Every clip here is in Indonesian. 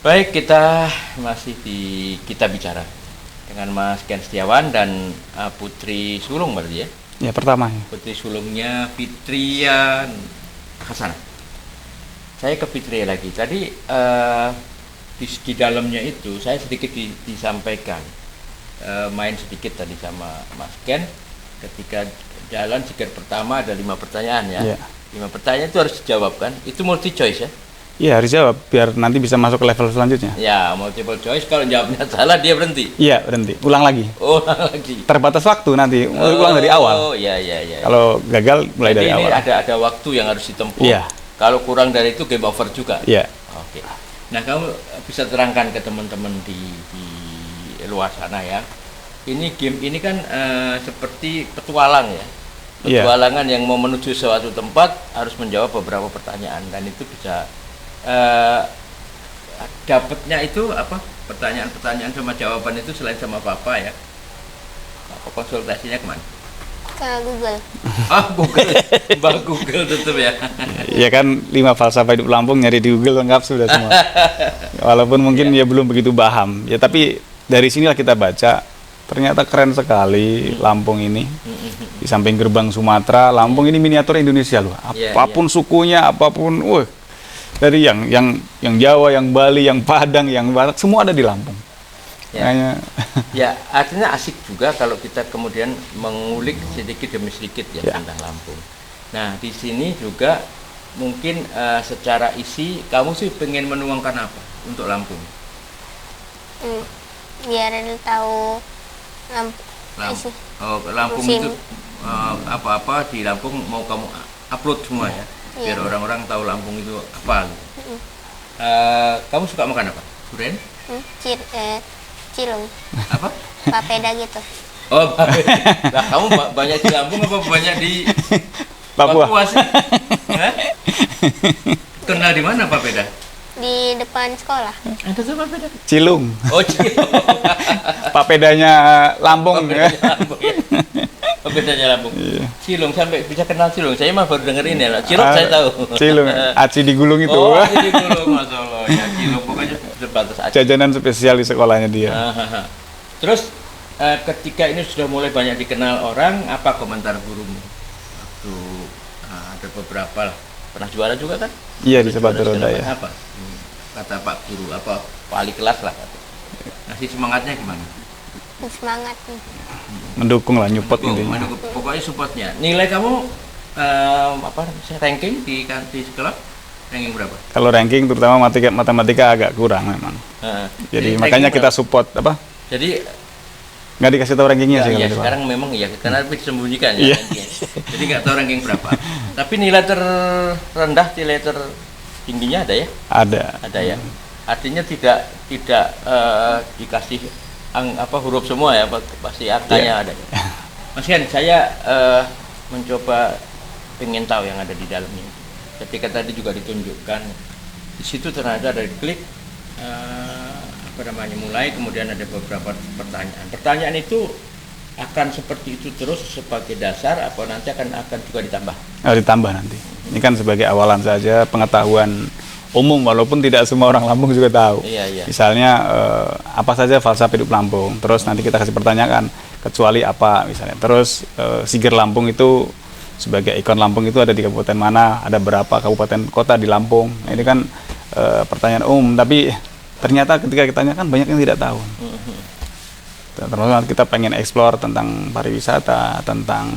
Baik, kita masih di Kita Bicara dengan Mas Ken Setiawan dan Putri Sulung berarti ya. Ya, pertama. Putri sulungnya Fitrian Hasanah. Saya ke Fitria lagi. Tadi di dalamnya itu saya sedikit disampaikan, main sedikit tadi sama Mas Ken ketika jalan jikir pertama ada 5 pertanyaan ya. 5 pertanyaan itu harus dijawab kan? Itu multi choice ya? Iya, harus jawab biar nanti bisa masuk ke level selanjutnya. Ya, multiple choice, kalau jawabnya salah dia berhenti. Iya, berhenti. Ulang lagi. Ulang lagi. Terbatas waktu nanti, ulang dari awal. Oh, iya. Kalau gagal mulai Jadi dari ini awal. ada waktu yang harus ditempuh. Iya. Kalau kurang dari itu game over juga. Iya. Oke. Nah, kamu bisa terangkan ke teman-teman di luar sana ya. Ini game ini kan seperti petualang ya. Iya. Petualangan yang mau menuju suatu tempat harus menjawab beberapa pertanyaan dan itu bisa dapatnya itu apa, pertanyaan-pertanyaan sama jawaban itu selain sama papa ya, apa konsultasinya kemana? Ke Google. Google. Mbak Google tetap ya. Ya kan 5 falsafah hidup Lampung nyari di Google lengkap sudah semua. Walaupun mungkin ya belum begitu paham. Ya tapi dari sinilah kita baca ternyata keren sekali Lampung ini. Di samping gerbang Sumatera, Lampung ini miniatur Indonesia loh. Apapun sukunya, apapun, dari yang Jawa, yang Bali, yang Padang, yang Batak, semua ada di Lampung. Ya. Ya, artinya asik juga kalau kita kemudian mengulik sedikit demi sedikit ya tentang Lampung. Nah, di sini juga mungkin secara isi kamu sih pengen menuangkan apa untuk Lampung? Biar tahu Lampung. Lampung itu apa-apa di Lampung mau kamu upload semua ya. Biar orang-orang tahu Lampung itu apa gitu. Kamu suka makan apa? Durian? Cilung. Apa? Papeda gitu. Oh, papeda. Nah, kamu banyak di Lampung apa banyak di Papua sih? Kenal di mana papeda? Di depan sekolah. Ada tuh papeda. Cilung. Oh, Cilung. Papedanya Lampung. Papedanya Lampung ya. Papedanya Lampung. Iya. Cilung, sampai bisa kenal Cilung. Saya mah baru dengerin ya. Cilung saya tahu. Cilung, aci digulung itu. Oh, aci digulung, Masya Allah. Ya, Cilung pokoknya terbatas aci. Jajanan spesial di sekolahnya dia. Terus ketika ini sudah mulai banyak dikenal orang, apa komentar gurumu? Waktu ada beberapa lah. Pernah juara juga kan? Iya, di sepatu roda ya. Apa? Kata Pak Guru, apa wali kelas lah. Ngasih semangatnya gimana? Semangat. Mendukung lah, nyupport intinya. Mendukung, pokoknya supportnya. Nilai kamu ranking di sekolah? Ranking berapa? Kalau ranking terutama matematika agak kurang memang. Jadi makanya kita support apa? Jadi nggak dikasih tahu rankingnya sih. Ya, sekarang memang iya karena disembunyikan ya. Jadi nggak tahu ranking berapa. Tapi nilai terendah, nilai tertingginya ada ya? Ada ya. Artinya tidak dikasih huruf semua ya, pasti angkanya ada. Mas Ken, saya mencoba pengen tahu yang ada di dalamnya. Ketika tadi juga ditunjukkan di situ ternyata ada klik mulai, kemudian ada beberapa pertanyaan. Pertanyaan itu akan seperti itu terus sebagai dasar apa nanti akan juga ditambah? Ditambah nanti. Ini kan sebagai awalan saja, pengetahuan umum walaupun tidak semua orang Lampung juga tahu. Iya. Misalnya apa saja falsafah hidup Lampung. Terus nanti kita kasih pertanyaan kecuali apa misalnya. Terus Siger Lampung itu sebagai ikon Lampung itu ada di kabupaten mana, ada berapa kabupaten kota di Lampung. Nah, ini kan pertanyaan umum, tapi ternyata ketika kita tanya kan banyak yang tidak tahu. Termasuk kita pengen eksplor tentang pariwisata, tentang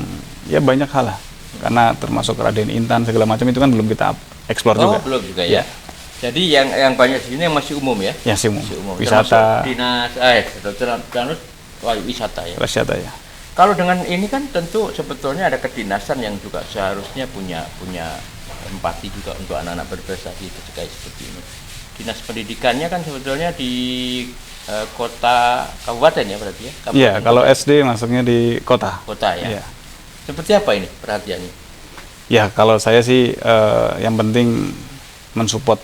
ya banyak hal lah. Karena termasuk Raden Intan segala macam itu kan belum kita eksplor juga. Belum juga ya. Jadi yang banyak di sini yang masih umum ya? Ya, masih umum. Wisata. Dinas wisata ya. Wisata ya. Kalau dengan ini kan tentu sebetulnya ada kedinasan yang juga seharusnya punya empati juga untuk anak-anak berprestasi terkait seperti ini. Dinas pendidikannya kan sebetulnya di kota kabupaten ya berarti ya? Iya, kalau SD masuknya di kota. Kota ya. Seperti apa ini perhatiannya? Ya, kalau saya sih yang penting mensupport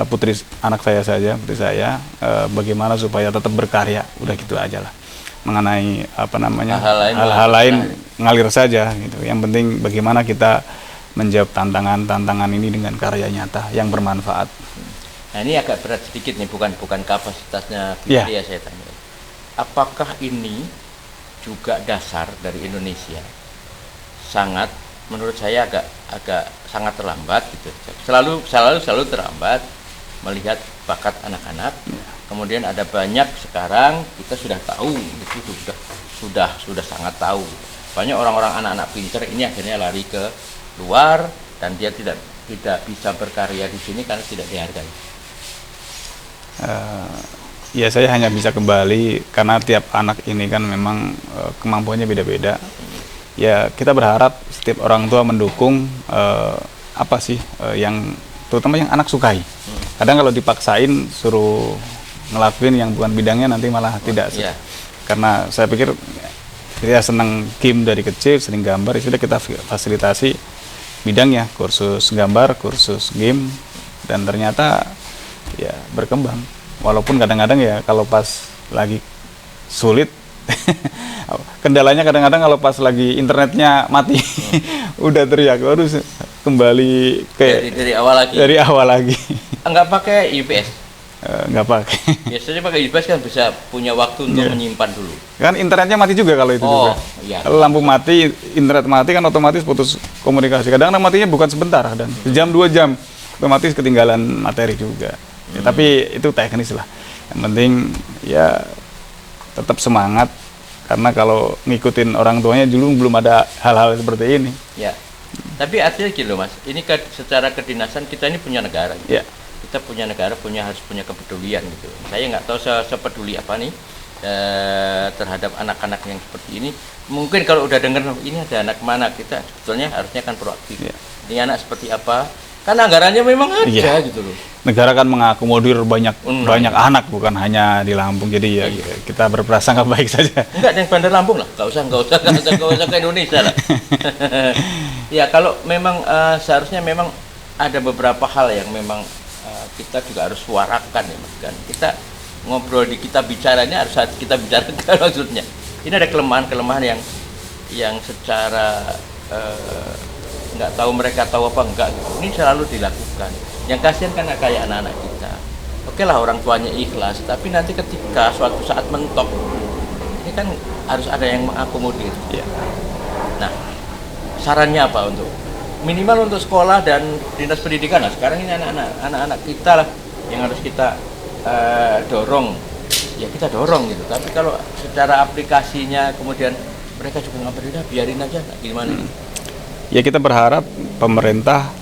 putri anak saya saja, putri saya, bagaimana supaya tetap berkarya, udah gitu aja lah. Mengenai hal-hal lain ngalir saja gitu. Yang penting bagaimana kita menjawab tantangan ini dengan karya nyata yang bermanfaat. Nah ini agak berat sedikit nih, bukan kapasitasnya Iya. Fitri ya saya tanya. Apakah ini juga dasar dari Indonesia? Sangat, menurut saya agak sangat terlambat gitu. Selalu terlambat melihat bakat anak-anak. Kemudian ada banyak sekarang kita sudah tahu itu sudah sangat tahu. Banyak orang-orang anak-anak pintar ini akhirnya lari ke luar dan dia tidak bisa berkarya di sini karena tidak dihargai. Ya saya hanya bisa kembali karena tiap anak ini kan memang kemampuannya beda-beda. Ya kita berharap setiap orang tua mendukung apa sih yang terutama yang anak sukai. Kadang kalau dipaksain suruh ngelakuin yang bukan bidangnya nanti malah tidak. Iya. Karena saya pikir dia senang game dari kecil, sering gambar, ya sudah kita fasilitasi bidangnya, kursus gambar, kursus game, dan ternyata ya berkembang. Walaupun kadang-kadang ya kalau pas lagi sulit, kendalanya kadang-kadang kalau pas lagi internetnya mati, udah teriak harus kembali ke dari awal lagi. Enggak pakai UPS? Nggak pakai. Biasanya pakai UPS kan bisa punya waktu untuk menyimpan dulu. Kan internetnya mati juga kalau itu juga. Iya. Kalau lampu mati, internet mati kan otomatis putus komunikasi. Kadang-kadang matinya bukan sebentar, dan sejam 2 jam otomatis ketinggalan materi juga. Ya, tapi itu teknis lah. Yang penting ya tetap semangat karena kalau ngikutin orang tuanya dulu belum ada hal-hal seperti ini. Ya. Tapi artinya gitu Mas. Ini secara kedinasan kita ini punya negara. Gitu. Ya. Kita punya negara harus punya kepedulian gitu. Saya nggak tahu sepeduli apa nih terhadap anak-anak yang seperti ini. Mungkin kalau udah dengar ini ada anak mana, kita sebetulnya harusnya kan proaktif. Ya. Ini anak seperti apa? Kan anggarannya memang ada gitu loh. Negara kan mengakomodir banyak anak, bukan hanya di Lampung. Jadi ya kita berprasangka baik saja. Enggak, yang Bandar Lampung lah, nggak usah ke Indonesia lah. Ya kalau memang seharusnya memang ada beberapa hal yang memang kita juga harus suarakan ya Mas kan. Kita ngobrol kita bicaranya harus kita bicarakan maksudnya. Ini ada kelemahan yang secara nggak tahu mereka tahu apa enggak gitu. Ini selalu dilakukan. Yang kasihan kan kayak anak-anak kita. Oke lah orang tuanya ikhlas, tapi nanti ketika suatu saat mentok, ini kan harus ada yang mengakomodir. Ya. Nah, sarannya apa untuk minimal untuk sekolah dan dinas pendidikan? Nah, sekarang ini anak-anak kita lah yang harus kita dorong. Ya kita dorong gitu. Tapi kalau secara aplikasinya kemudian mereka juga nggak berdiri, biarin aja. Nah, gimana? Ya kita berharap pemerintah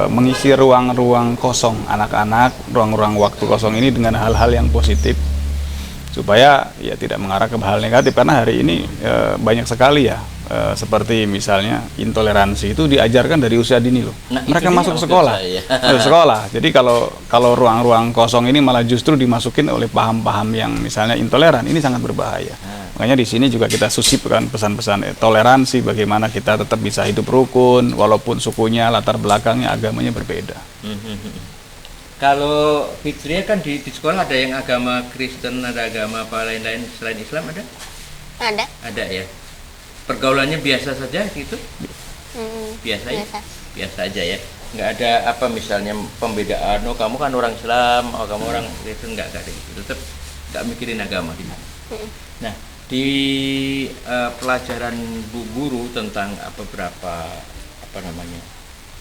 mengisi ruang-ruang kosong anak-anak, ruang-ruang waktu kosong ini dengan hal-hal yang positif supaya ya tidak mengarah ke hal negatif, karena hari ini banyak sekali ya seperti misalnya intoleransi itu diajarkan dari usia dini loh. Nah, mereka masuk sekolah. Sekolah. Jadi kalau ruang-ruang kosong ini malah justru dimasukin oleh paham-paham yang misalnya intoleran, ini sangat berbahaya. Makanya di sini juga kita susipkan pesan-pesan toleransi, bagaimana kita tetap bisa hidup rukun walaupun sukunya, latar belakangnya, agamanya berbeda. Kalau Fitria kan di sekolah ada yang agama Kristen, ada agama apa lain-lain selain Islam ada? Ada. Ada ya. Pergaulannya biasa saja gitu? Biasa ya? Biasa aja ya. Nggak ada apa misalnya pembedaan, oh kamu kan orang Islam, oh kamu orang Kristen, nggak ada gitu. Tetap nggak mikirin agama gitu. Nah, di pelajaran Bu Guru tentang beberapa apa namanya,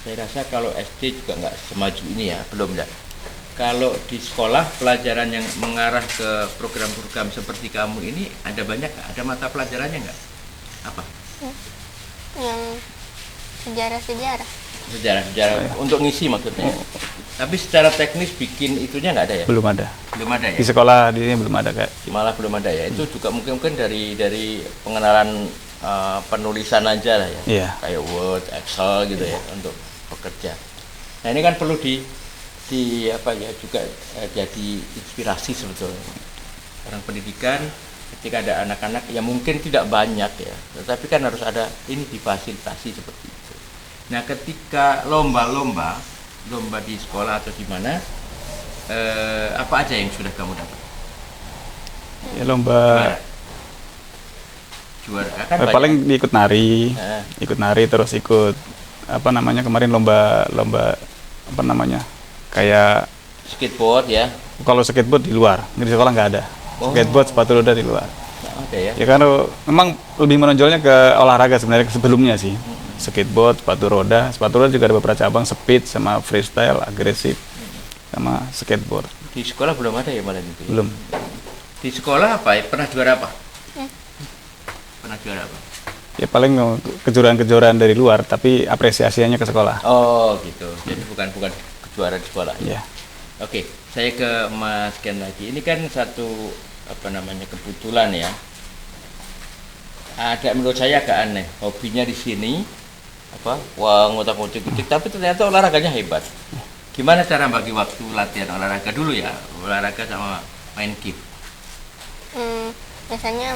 saya rasa kalau SD juga nggak semaju ini ya, belum ya. Kalau di sekolah pelajaran yang mengarah ke program-program seperti kamu ini ada banyak nggak? Ada mata pelajarannya nggak? Apa? Yang sejarah untuk ngisi maksudnya. Tapi secara teknis bikin itunya nggak ada ya? Belum ada ya? Di sekolah di sini belum ada kayak. Malah belum ada ya. Itu juga mungkin dari pengenalan penulisan aja lah ya. Yeah. Kayak Word, Excel gitu ya untuk bekerja. Nah ini kan perlu di apa ya juga jadi inspirasi sebetulnya. Orang pendidikan ketika ada anak-anak yang mungkin tidak banyak ya, tetapi kan harus ada ini difasilitasi seperti itu. Nah ketika lomba di sekolah atau di mana, apa aja yang sudah kamu dapat? Ya lomba juara kan paling ikut nari terus ikut apa namanya kemarin lomba apa namanya kayak skateboard ya. Kalau skateboard di luar, di sekolah nggak ada. Oh. Skateboard, sepatu roda di luar. Nggak ada ya. Ya karena memang lebih menonjolnya ke olahraga sebenarnya sebelumnya sih. Skateboard, sepatu roda juga ada beberapa cabang, speed sama freestyle, agresif, sama skateboard. Di sekolah belum ada ya malah itu. Ya? Belum. Di sekolah apa? Pernah juara apa? Pernah juara apa? Ya paling kejuaraan-kejuaraan dari luar, tapi apresiasinya ke sekolah. Oh gitu. Jadi bukan kejuaraan di sekolah. Ya. Oke, saya ke Mas Ken lagi. Ini kan satu kebetulan ya. Ada menurut saya agak aneh. Hobinya di sini ngotak-ngotik, tapi ternyata olahraganya hebat. Gimana cara bagi waktu latihan olahraga dulu ya? Olahraga sama main game. Biasanya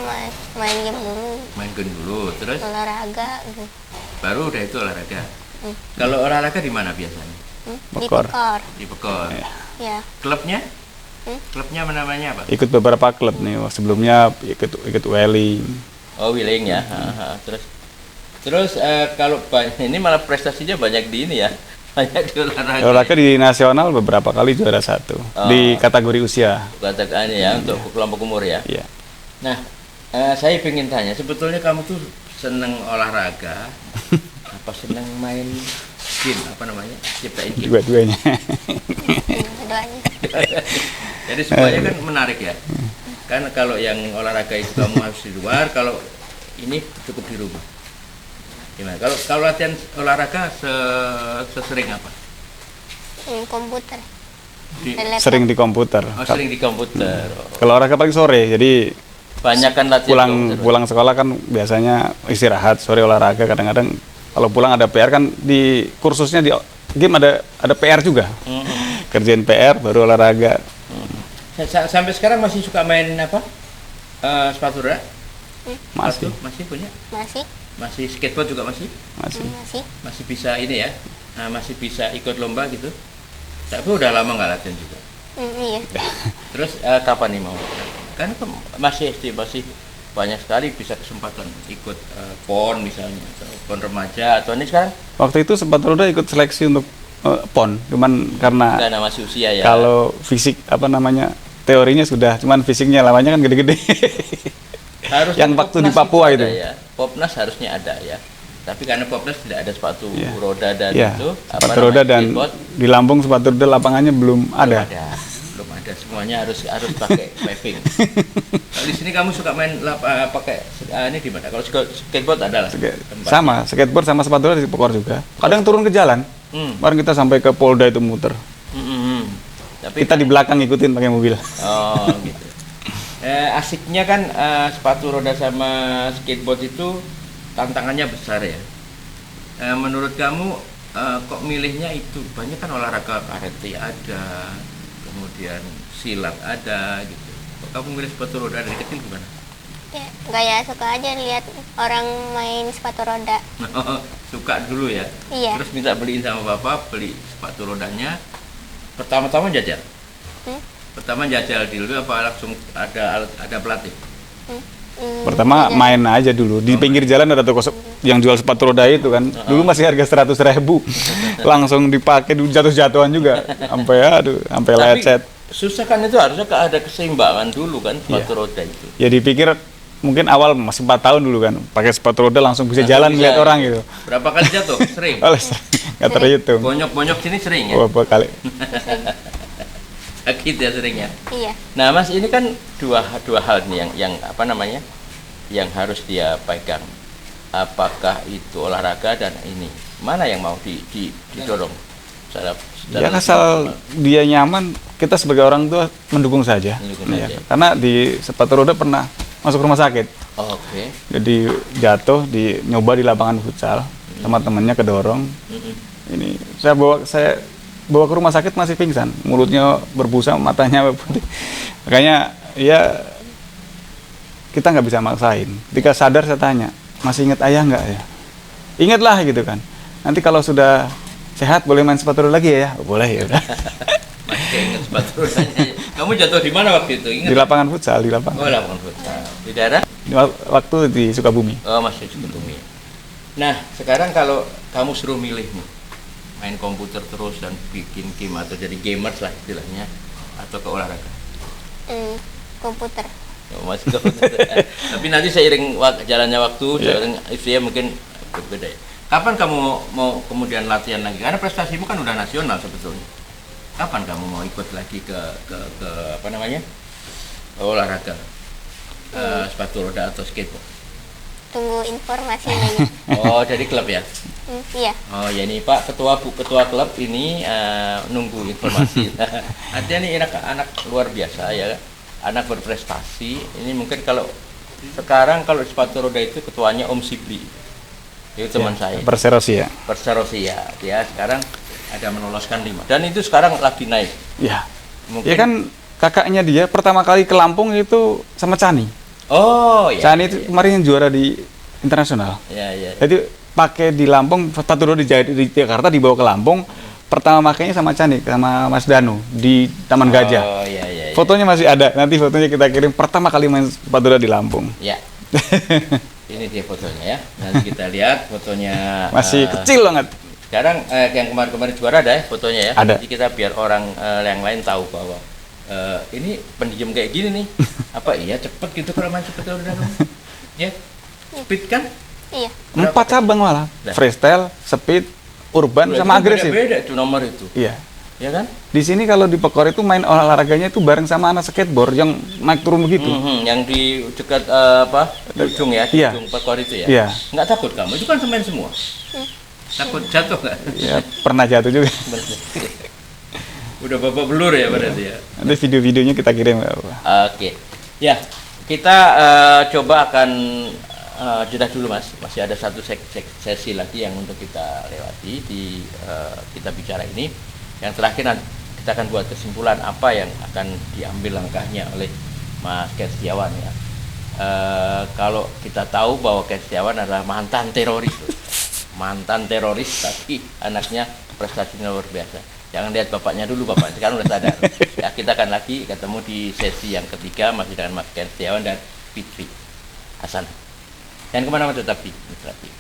main game dulu. Main game dulu, terus Olahraga gitu. baru udah itu olahraga. Kalau olahraga di mana biasanya? Di Bekor. Bekor. Di Bekor. Ya. Klubnya? Klubnya namanya apa? Ikut beberapa klub nih, sebelumnya ikut Welling. Oh, Willing ya. Terus kalau ini malah prestasinya banyak di ini ya. Banyak di olahraga. Olahraga di nasional beberapa kali juara 1 di kategori usia. Katakan ya untuk kelompok umur ya. Iya. Nah, saya ingin tanya, sebetulnya kamu tuh seneng olahraga, apa seneng main game, apa namanya, ciptain game? Dua-duanya. Doanya. Jadi semuanya kan menarik ya. Kan kalau yang olahraga itu kamu harus di luar, kalau ini cukup di rumah. Gimana? Kalau latihan olahraga sesering apa? Komputer. Di- Sering di komputer. Oh, sering di komputer. Kalau olahraga paling sore, jadi Banyak kan latihan komputer. pulang sekolah kan biasanya istirahat, sore olahraga. Kadang-kadang kalau pulang ada PR kan di kursusnya di game ada PR juga. Kerjain PR baru olahraga. Sampai sekarang masih suka main apa? Sepatu roda? Masih. Sepatu? Masih punya? Masih. Masih skateboard juga masih? Masih. Masih. Masih bisa ini ya? Nah, masih bisa ikut lomba gitu? Tapi udah lama nggak latihan juga. Iya. Terus kapan nih mau? Kan masih SD, masih banyak sekali bisa kesempatan ikut PON misalnya, atau PON remaja, atau ini sekarang? Waktu itu sepatu roda ikut seleksi untuk PON, cuman karena Masih usia ya. kalau fisik teorinya sudah, cuman fisiknya lawannya kan gede-gede. Harusnya yang waktu di Popnas Papua itu. ada ya. Popnas harusnya ada ya. Tapi karena Popnas tidak ada sepatu Iya. roda dan Iya, itu sepatu roda dan skateboard, di Lampung sepatu roda lapangannya belum ada. belum ada. Semuanya harus pakai paving. Kalau di sini kamu suka main pakai ini di mana? Kalau skateboard ada lah. tempat. Sama, skateboard sama sepatu roda di Bekor juga. Kadang turun ke jalan. Kemarin kita sampai ke Polda itu muter. Tapi Kita di belakang ngikutin pakai mobil. oh gitu. Asiknya kan sepatu roda sama skateboard itu tantangannya besar ya. Menurut kamu kok milihnya itu? Banyak kan olahraga karate ada, kemudian silat ada gitu. Kok kamu milih sepatu roda dari kecil gimana? Ya, gaya suka aja lihat orang main sepatu roda. Suka dulu ya? Iya. Terus minta beliin sama bapak, beli sepatu rodanya. Pertama-tama jajal? Pertama jajal dulu apa langsung ada pelatih? Pertama main aja dulu di pinggir jalan ada toko yang jual sepatu roda itu kan. Dulu masih harga 100.000. Langsung dipakai dulu jatuh-jatuhan juga. Sampai lecet. Susah kan itu harusnya ada keseimbangan dulu kan sepatu roda itu. Ya dipikir mungkin awal masih 4 tahun dulu kan. Pakai sepatu roda langsung bisa jalan lihat orang gitu. Berapa kali jatuh? Sering. Nggak terhitung. Bonyok-bonyok sini sering ya? Berapa kali? Sakit ya sering ya. Iya. Nah Mas ini kan dua hal nih yang apa namanya yang harus dia pegang. Apakah itu olahraga dan ini mana yang mau didorong? Ya asal dia nyaman, kita sebagai orang tua mendukung saja. Ya, karena di sepatu roda pernah masuk rumah sakit. Oke. Jadi jatuh nyoba di lapangan futsal sama temennya kedorong. Ini saya bawa ke rumah sakit masih pingsan, mulutnya berbusa, matanya putih. Makanya ya kita nggak bisa maksain. Ketika sadar saya tanya, masih ingat ayah nggak ya? Ingatlah gitu kan. Nanti kalau sudah sehat boleh main sepatu roda lagi ya? Boleh ya udah. Masih ingat sepatu rodanya. Kamu jatuh di mana waktu itu? Ingat? Di lapangan futsal, di lapangan. Oh, lapangan futsal. Di daerah? Waktu di Sukabumi. Oh, masih Sukabumi. Nah, sekarang kalau kamu suruh milih nih, main komputer terus dan bikin game atau jadi gamers lah istilahnya, atau ke olahraga? Komputer. Oh, masih komputer. Tapi nanti seiring jalannya waktu, seiring usia mungkin berbeda ya. Kapan kamu mau kemudian latihan lagi? Karena prestasimu kan udah nasional sebetulnya. Kapan kamu mau ikut lagi ke apa namanya, olahraga, sepatu roda atau skateboard? Tunggu informasinya. Oh, dari klub ya? Iya. Oh ya, ini Pak ketua klub ini nunggu informasi. Artinya ini anak luar biasa ya, anak berprestasi. Ini mungkin kalau sekarang kalau sepatu roda itu ketuanya Om Sibli, itu teman saya. Perserosi ya. Perserosi ya, dia sekarang ada menoloskan 5 dan itu sekarang lagi naik. Ya. Mungkin. Ya kan kakaknya dia pertama kali ke Lampung itu sama Cani. Oh ya. Cani itu kemarin yang juara di internasional. Ya. Jadi pakai di Lampung, sepatu roda di Jakarta dibawa ke Lampung. Pertama makainya sama Cani, sama Mas Danu di Taman Gajah. Oh iya. Fotonya masih ada. Nanti fotonya kita kirim pertama kali main sepatu roda di Lampung. Ya. Ini dia fotonya ya. Nanti kita lihat fotonya. Masih kecil banget. Sekarang yang kemarin juara ada ya fotonya ya. Ada. Jadi kita biar orang yang lain tahu bahwa ini pendiam kayak gini nih. Apa iya cepet gitu kalau main sepatu roda? Ya. Speed kan? Iya. 4 cabang malah. Freestyle, speed, urban, sama agresif. Beda itu nomor itu. Iya. Ya kan? Di sini kalau di Pekor itu main olahraganya itu bareng sama anak skateboard yang naik turun begitu. Yang di dekat di ujung ya, di Iya. ujung Pekor itu ya. Iya. Nggak takut kamu? Itu kan main semua. Takut jatuh nggak? Ya, pernah jatuh juga. Udah babak belur ya berarti ya. Nanti video-videonya kita kirim. Oke. Ya, kita coba akan jeda dulu Mas. Masih ada satu sesi lagi yang untuk kita lewati di kita bicara ini. Yang terakhir nanti kita akan buat kesimpulan apa yang akan diambil langkahnya oleh Mas Ken Setiawan ya. Kalau kita tahu bahwa Ken Setiawan adalah mantan teroris, tapi anaknya prestasinya luar biasa. Jangan lihat bapaknya dulu, bapak sekarang udah sadar. Ya, kita akan lagi ketemu di sesi yang ketiga masih dengan Mas Ken Setiawan dan Fitri Hasan. Jangan kemana-mana, tetap di Mitra TV.